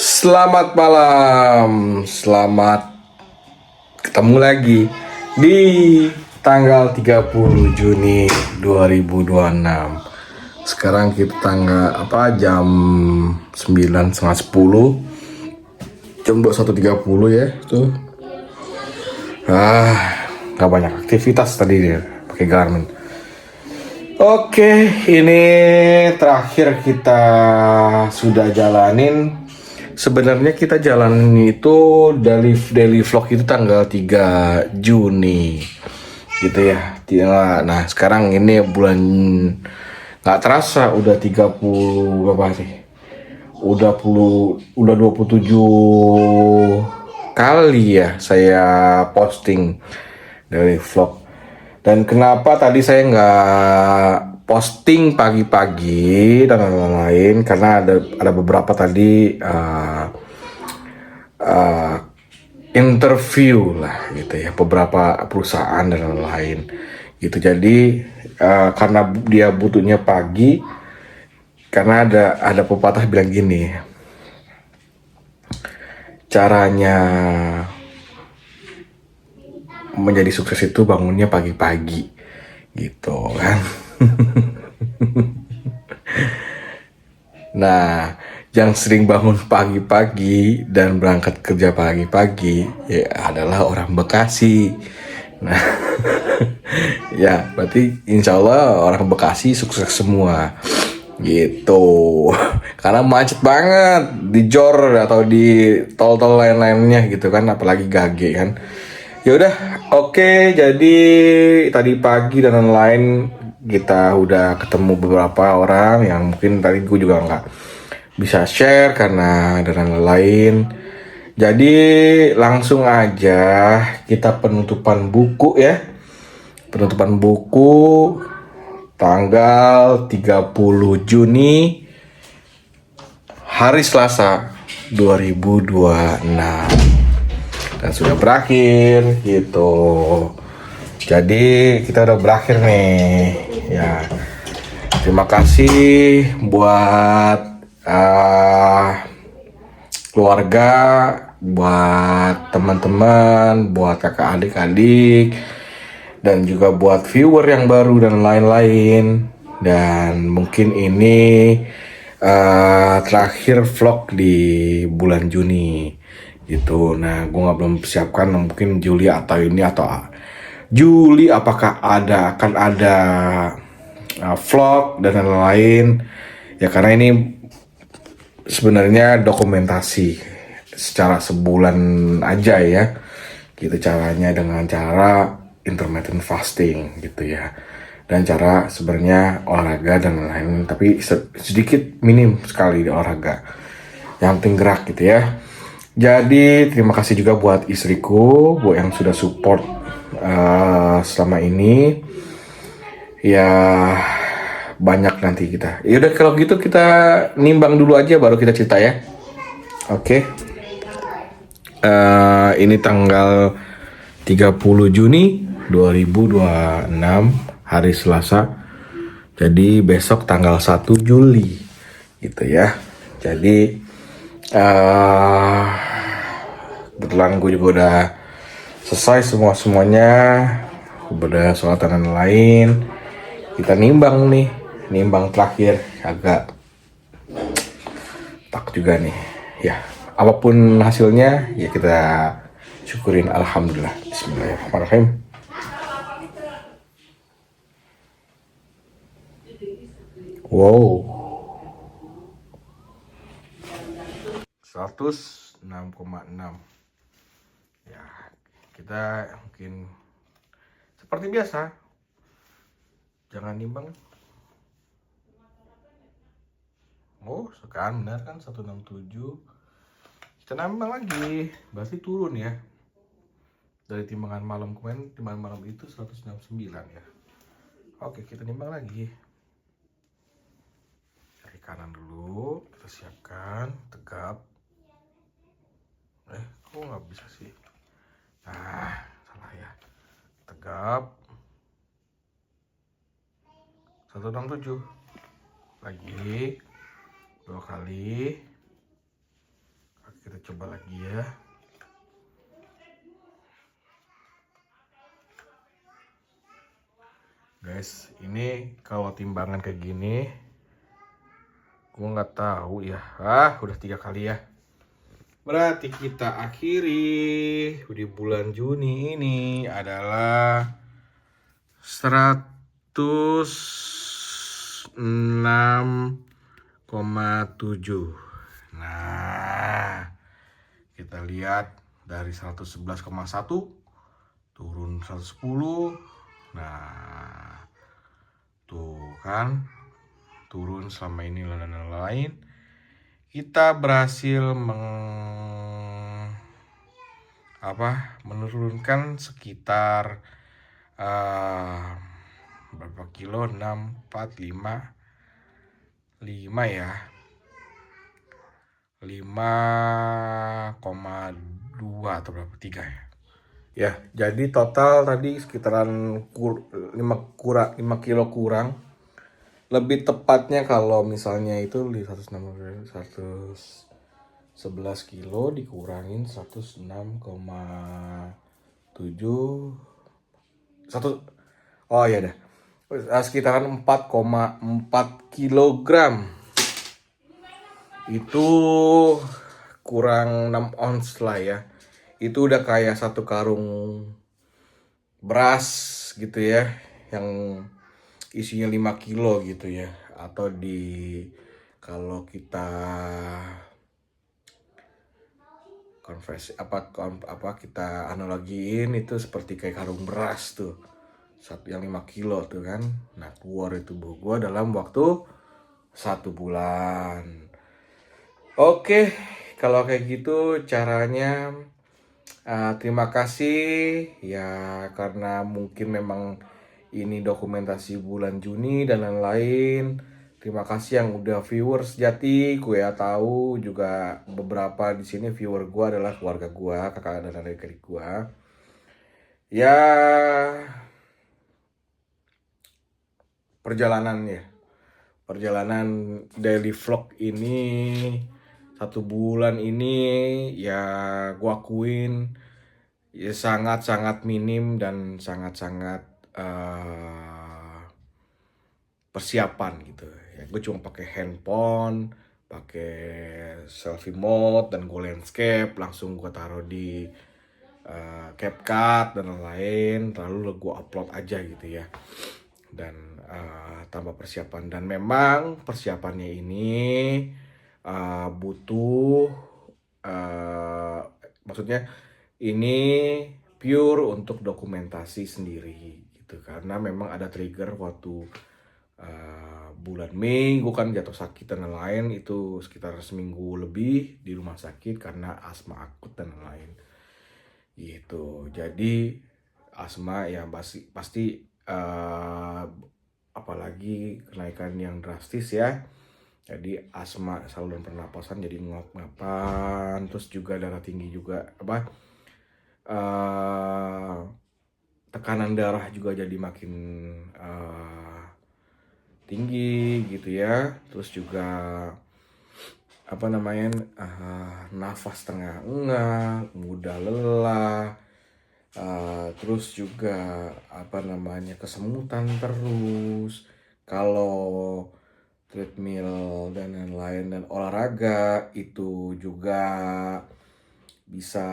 Selamat malam, selamat ketemu lagi di tanggal 30 Juni 2026. Sekarang kita tanggal jam 9:30, jam 21.30 ya tuh. Gak banyak aktivitas tadi dia pakai Garmin. Oke, ini terakhir kita sudah jalanin. Sebenarnya kita jalanin itu daily vlog itu tanggal 3 Juni gitu ya. Nah, sekarang ini bulan nggak terasa udah 30 berapa sih? Udah 27 kali ya saya posting dari vlog. Dan kenapa tadi saya nggak posting pagi-pagi dan lain-lain, karena ada beberapa tadi uh, interview lah gitu ya, beberapa perusahaan dan lain-lain gitu. Jadi karena dia butuhnya pagi, karena ada pepatah bilang gini, caranya menjadi sukses itu bangunnya pagi-pagi gitu kan. Nah, yang sering bangun pagi-pagi dan berangkat kerja pagi-pagi ya adalah orang Bekasi. Nah, ya berarti insya Allah orang Bekasi sukses semua gitu. Karena macet banget di Jor atau di tol-tol lain-lainnya gitu kan, apalagi Gage kan. Ya udah, oke. Jadi tadi pagi dan lain-lain kita udah ketemu beberapa orang yang mungkin tadi gue juga nggak bisa share karena dan lain-lain. Jadi langsung aja kita penutupan buku ya. Penutupan buku tanggal 30 Juni hari Selasa 2026. Dan sudah berakhir gitu. Jadi kita udah berakhir nih ya. Terima kasih buat keluarga, buat teman-teman, buat kakak adik-adik, dan juga buat viewer yang baru dan lain-lain. Dan mungkin ini terakhir vlog di bulan Juni gitu. Nah, gue belum siapkan mungkin Juli atau ini atau Juli apakah akan ada vlog dan lain-lain ya, karena ini sebenarnya dokumentasi secara sebulan aja ya gitu, caranya dengan cara intermittent fasting gitu ya, dan cara sebenarnya olahraga dan lain-lain, tapi sedikit minim sekali di olahraga, yang penting gerak gitu ya. Jadi terima kasih juga buat istriku buat yang sudah support selama ini ya. Banyak nanti kita. Ya udah kalau gitu kita nimbang dulu aja baru kita cerita ya. Oke. Ini tanggal 30 Juni 2026 hari Selasa. Jadi besok tanggal 1 Juli gitu ya. Jadi kebetulan gue juga udah selesai semuanya, udah sholat dan lain. Kita nimbang terakhir agak tak juga nih ya. Apapun hasilnya ya kita syukurin, alhamdulillah. Bismillahirrahmanirrahim. Wow, 106,6 ya. Kita mungkin seperti biasa, jangan nimbang. Oh, sekarang benar kan 167. Kita nambah lagi, berarti turun ya. Dari timbangan malam kemarin, timbangan malam itu 169 ya. Oke, kita nimbang lagi. Cari kanan dulu, kita siapkan, tegap. Kok nggak bisa sih? Nah, salah ya. Tegap. 167. Lagi. 2 kali. kita coba lagi ya. Guys, ini kalau timbangan kayak gini, gue nggak tahu ya. Udah 3 kali ya. Berarti kita akhiri di bulan Juni ini adalah 106,7. Nah, kita lihat dari 111,1 turun 110. Nah, tuh kan turun selama ini dan lain-lain. Kita berhasil menurunkan sekitar berapa kilo? 6, 4, 5 ya, 5,2 atau berapa, 3 ya. Ya, jadi total tadi sekitaran 5 kilo kurang. Lebih tepatnya kalau misalnya itu di 111 kilo dikurangin 106,7 oh ya dah, sekitaran 4,4 kilogram. Itu kurang 6 ons lah ya. Itu udah kayak satu karung beras gitu ya, yang isinya 5 kilo gitu ya. Atau kalau kita konversi kita analogiin itu seperti kayak karung beras tuh, satu yang 5 kilo tuh kan. Nah, keluar itu tubuh gua dalam waktu 1 bulan. Oke, kalau kayak gitu caranya. Terima kasih ya, karena mungkin memang ini dokumentasi bulan Juni dan lain-lain. Terima kasih yang udah viewers sejati. Gue ya tahu juga beberapa di sini viewer gue adalah keluarga gue, kakak dan adik-adik gue. Ya, perjalanan daily vlog ini 1 bulan ini ya gue akuin ya sangat-sangat minim dan sangat-sangat persiapan gitu ya. Gue cuma pakai handphone, pakai selfie mode, dan gue landscape langsung gue taruh di CapCut dan lain-lain, lalu gue upload aja gitu ya. Dan tanpa persiapan, dan memang persiapannya ini butuh maksudnya ini pure untuk dokumentasi sendiri gitu, karena memang ada trigger waktu bulan Mei gue kan jatuh sakit dan lain-lain, itu sekitar seminggu lebih di rumah sakit karena asma akut dan lain-lain gitu. Jadi asma ya pasti apalagi kenaikan yang drastis ya. Jadi asma saluran pernapasan jadi ngap-ngapan, terus juga darah tinggi juga tekanan darah juga jadi makin tinggi gitu ya. Terus juga nafas tengah-engah, mudah lelah, terus juga kesemutan terus. Kalau treadmill dan lain-lain dan olahraga itu juga bisa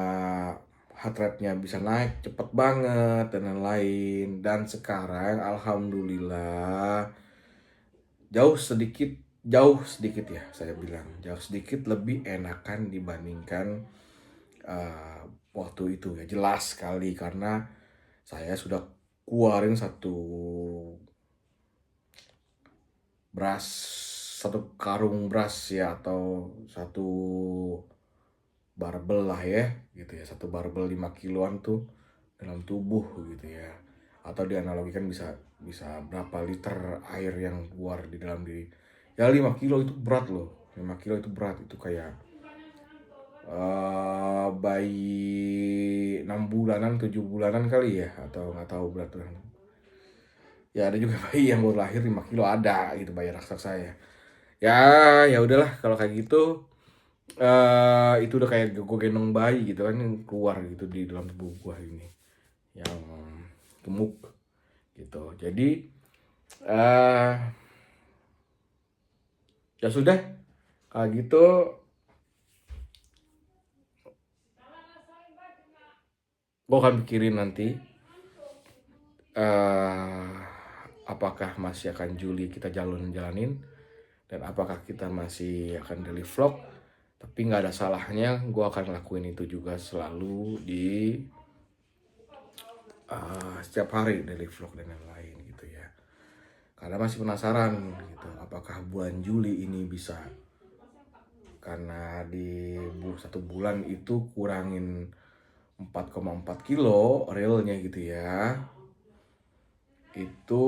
heart rate-nya bisa naik cepet banget dan lain-lain. Dan sekarang alhamdulillah jauh sedikit ya, saya bilang jauh sedikit lebih enakan dibandingkan waktu itu ya. Jelas sekali karena saya sudah keluarin satu karung beras ya, atau satu barbel lah ya gitu ya, satu barbel 5 kiloan tuh dalam tubuh gitu ya. Atau dianalogikan bisa berapa liter air yang keluar di dalam diri ya. 5 kilo itu berat loh, 5 kilo itu berat, itu kayak bayi 6 bulanan 7 bulanan kali ya, atau nggak tahu berat tuh ya. Ada juga bayi yang baru lahir 5 kilo ada gitu, bayi raksasa ya. Ya udahlah kalau kayak gitu. itu udah kayak gue gendong bayi gitu kan, yang keluar gitu di dalam tubuh gue ini yang gemuk gitu. Jadi eh ya sudah, kalau gitu gue akan pikirin nanti eh apakah masih akan Juli kita jalanin, dan apakah kita masih akan daily vlog. Tapi nggak ada salahnya gue akan lakuin itu juga selalu di setiap hari daily vlog dan lain-lain gitu ya. Karena masih penasaran gitu, apakah bulan Juli ini bisa, karena di satu bulan itu kurangin 4,4 kilo realnya gitu ya. Itu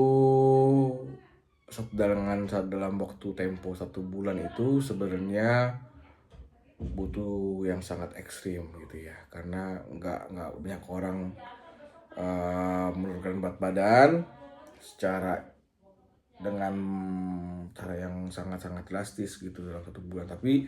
dalam waktu tempo 1 bulan itu sebenarnya butuh yang sangat ekstrim gitu ya, karena nggak banyak orang menurunkan berat badan secara dengan cara yang sangat-sangat drastis gitu dalam 1 bulan. Tapi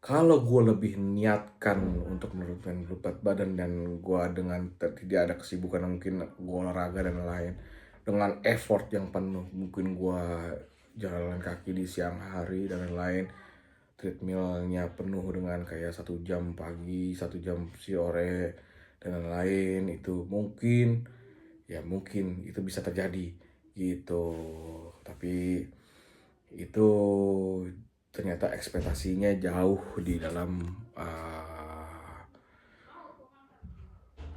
kalau gue lebih niatkan untuk menurunkan berat badan, dan gue dengan tidak ada kesibukan, mungkin gue olahraga dan lain, dengan effort yang penuh, mungkin gue jalan kaki di siang hari dan lain-lain, treadmillnya penuh dengan kayak 1 jam pagi, 1 jam sore dan lain-lain, itu mungkin itu bisa terjadi gitu. Tapi itu ternyata ekspektasinya jauh di dalam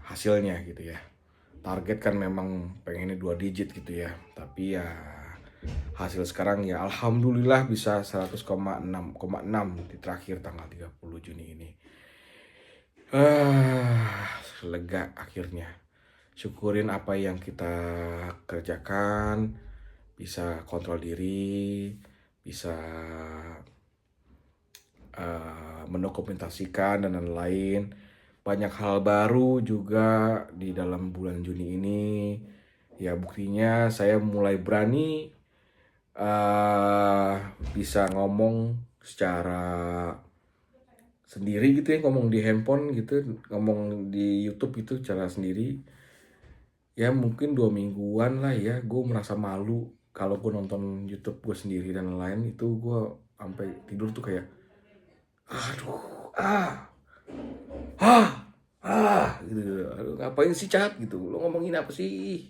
hasilnya gitu ya. Target kan memang pengennya 2 digit gitu ya, tapi ya hasil sekarang ya alhamdulillah bisa 100,6 di terakhir tanggal 30 Juni ini. Lega akhirnya. Syukurin apa yang kita kerjakan, bisa kontrol diri, bisa mendokumentasikan dan lain-lain. Banyak hal baru juga di dalam bulan Juni ini. Ya buktinya saya mulai berani bisa ngomong secara sendiri gitu ya, ngomong di handphone gitu, ngomong di YouTube itu cara sendiri. Ya mungkin 2 mingguan lah ya, gue merasa malu kalau gue nonton YouTube gue sendiri dan lain-lain. Itu gue sampai tidur tuh kayak aduh, gitu. Aduh, ngapain sih Cat gitu, lo ngomongin apa sih,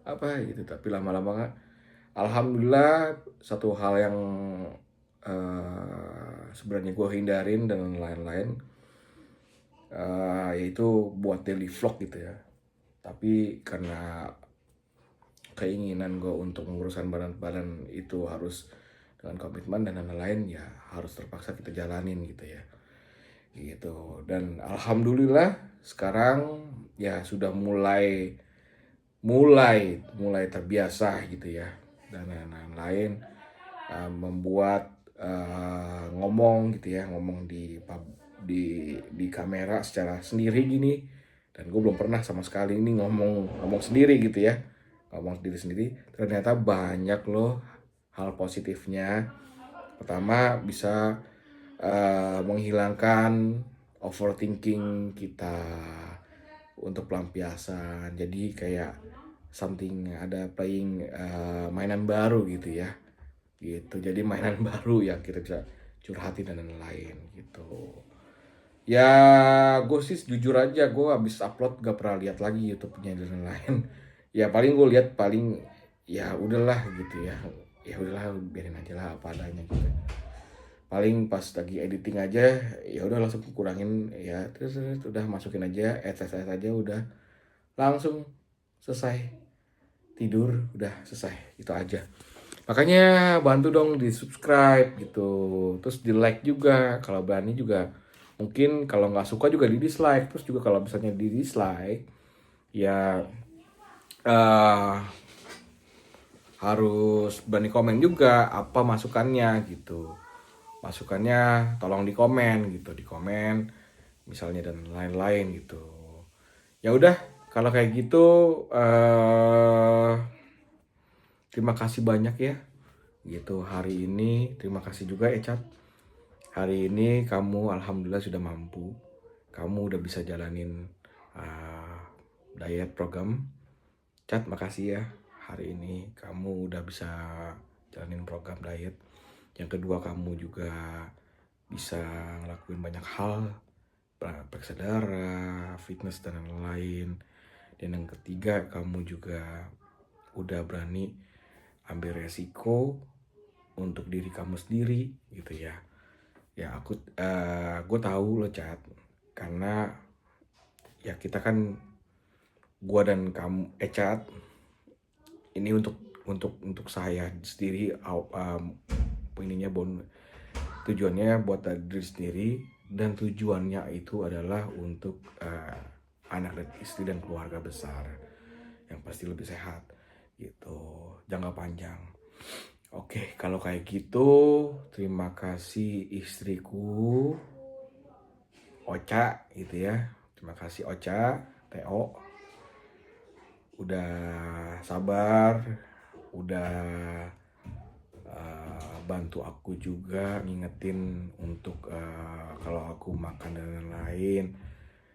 apa gitu. Tapi lama-lama alhamdulillah, satu hal yang sebenarnya gue hindarin dan lain-lain, yaitu buat daily vlog gitu ya. Tapi karena keinginan gue untuk menguruskan badan itu harus dengan komitmen dan lain-lain, ya harus terpaksa kita jalanin gitu ya, gitu. Dan alhamdulillah sekarang ya sudah mulai terbiasa gitu ya, dan lain-lain, membuat ngomong gitu ya, ngomong di kamera secara sendiri gini. Dan gue belum pernah sama sekali ini ngomong sendiri gitu ya, ngomong sendiri. Ternyata banyak loh hal positifnya. Pertama, bisa menghilangkan overthinking kita untuk pelampiasan. Jadi kayak ada playing mainan baru gitu ya, gitu. Jadi mainan baru yang kita bisa curhatin dan lain-lain gitu. Ya gue sih jujur aja, gue habis upload gak pernah lihat lagi YouTube-nya dan lain-lain. Ya paling gue lihat ya udahlah gitu ya, udahlah biarin aja lah apa adanya gitu. Paling pas lagi editing aja ya udah langsung kurangin ya, terus udah masukin aja ads aja, udah langsung selesai, tidur udah selesai, itu aja. Makanya bantu dong di subscribe gitu, terus di like juga kalau berani juga. Mungkin kalau nggak suka juga di dislike. Terus juga kalau misalnya di dislike ya harus berani komen juga apa masukannya gitu. Masukannya tolong di komen gitu, di komen misalnya dan lain-lain gitu. Ya udah, kalau kayak gitu terima kasih banyak ya gitu hari ini. Terima kasih juga Ecat hari ini kamu alhamdulillah sudah mampu. Kamu udah bisa jalanin diet program. Cat, makasih ya. Hari ini kamu udah bisa jalanin program diet. Yang kedua, kamu juga bisa ngelakuin banyak hal, periksa darah, fitness dan lain-lain. Dan yang ketiga, kamu juga udah berani ambil resiko untuk diri kamu sendiri gitu ya. Ya gue tahu lo Cat, karena ya kita kan, gue dan kamu Cat, ini untuk saya sendiri, ininya tujuannya buat diri sendiri, dan tujuannya itu adalah untuk anak dan istri dan keluarga besar yang pasti lebih sehat gitu, jangka panjang. Oke, kalau kayak gitu, terima kasih istriku Ocha gitu ya. Terima kasih Ocha, Teo, udah sabar, udah bantu aku juga ngingetin untuk kalau aku makan dan lain-lain,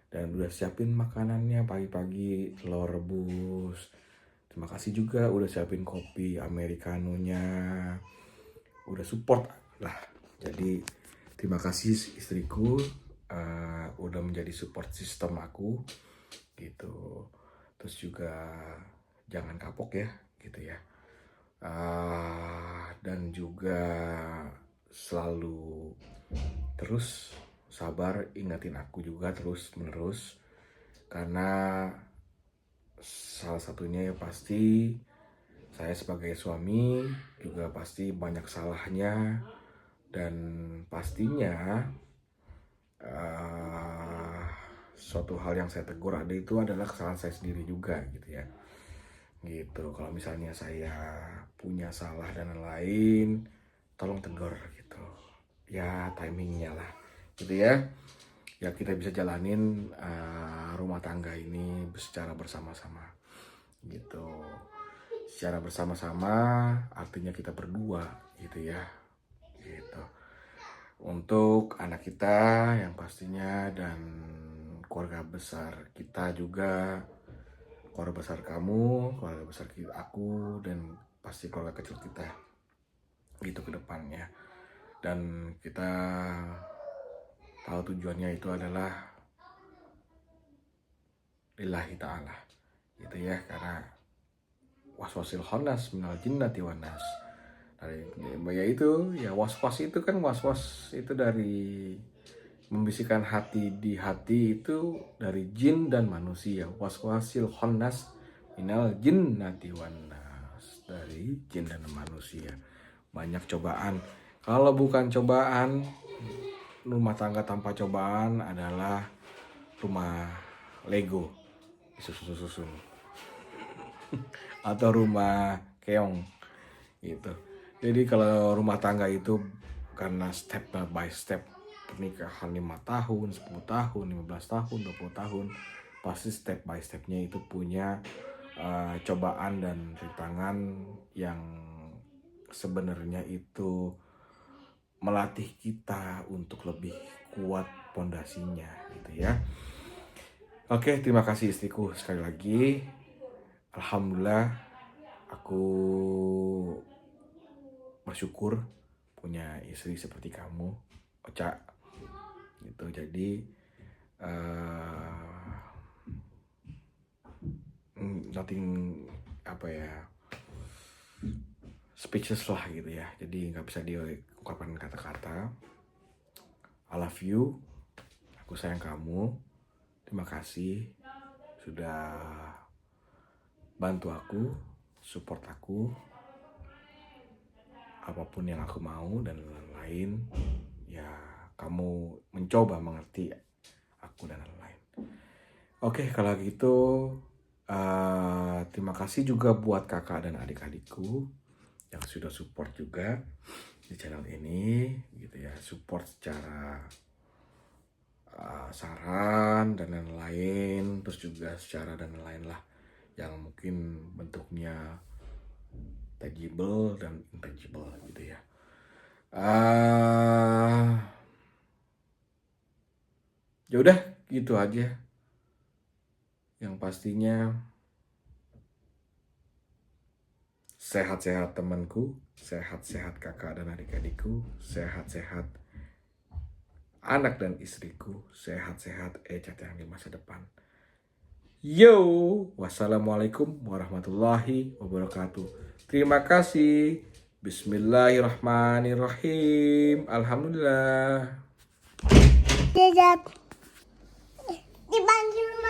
dan udah siapin makanannya pagi-pagi, telur rebus. Terima kasih juga udah siapin kopi americanonya, udah support lah. Jadi terima kasih istriku, udah menjadi support system aku gitu. Terus juga jangan kapok ya gitu ya. Dan juga selalu terus sabar, ingetin aku juga terus menerus, karena salah satunya ya pasti saya sebagai suami juga pasti banyak salahnya, dan pastinya suatu hal yang saya tegur ada itu adalah kesalahan saya sendiri juga gitu ya. Gitu, kalau misalnya saya punya salah dan lain, tolong tegur gitu ya, timingnya lah gitu ya. Ya kita bisa jalanin rumah tangga ini secara bersama-sama gitu. Secara bersama-sama artinya kita berdua gitu ya, gitu. Untuk anak kita yang pastinya, dan keluarga besar kita juga, keluarga besar kamu, keluarga besar aku, dan pasti keluarga kecil kita gitu ke depannya. Dan kita tahu tujuannya itu adalah lillahi ta'ala gitu ya, karena waswasil khannas minal jinnati wan nas. Ya itu ya, was-was itu kan, was-was itu dari membisikkan hati di hati, itu dari jin dan manusia. Waswasil khannas minal jinnati wan nas, dari jin dan manusia. Banyak cobaan. Kalau bukan cobaan, rumah tangga tanpa cobaan adalah rumah Lego disusun-susun atau rumah keong gitu. Jadi kalau rumah tangga itu karena step by step, pernikahan 5 tahun, 10 tahun, 15 tahun, 20 tahun, pasti step by stepnya itu punya cobaan dan rintangan yang sebenarnya itu melatih kita untuk lebih kuat pondasinya gitu ya. Oke, terima kasih istriku sekali lagi. Alhamdulillah aku bersyukur punya istri seperti kamu, Ocha gitu. Jadi nothing, apa ya, speechless lah gitu ya. Jadi nggak bisa diungkapkan kata-kata. I love you, aku sayang kamu. Terima kasih sudah bantu aku, support aku, apapun yang aku mau dan lain-lain. Ya kamu mencoba mengerti aku dan lain-lain. Oke, kalau gitu terima kasih juga buat kakak dan adik-adikku yang sudah support juga di channel ini gitu ya. Support secara saran dan lain-lain, terus juga secara dan lain-lain lah, yang mungkin bentuknya tangible dan intangible gitu ya. Ya udah gitu aja. Yang pastinya sehat-sehat temanku, sehat-sehat kakak dan adik-adikku, sehat-sehat anak dan istriku, sehat-sehat Ecat yang di masa depan. Yo, wassalamualaikum warahmatullahi wabarakatuh. Terima kasih. Bismillahirrahmanirrahim. Alhamdulillah. Tidak dibantu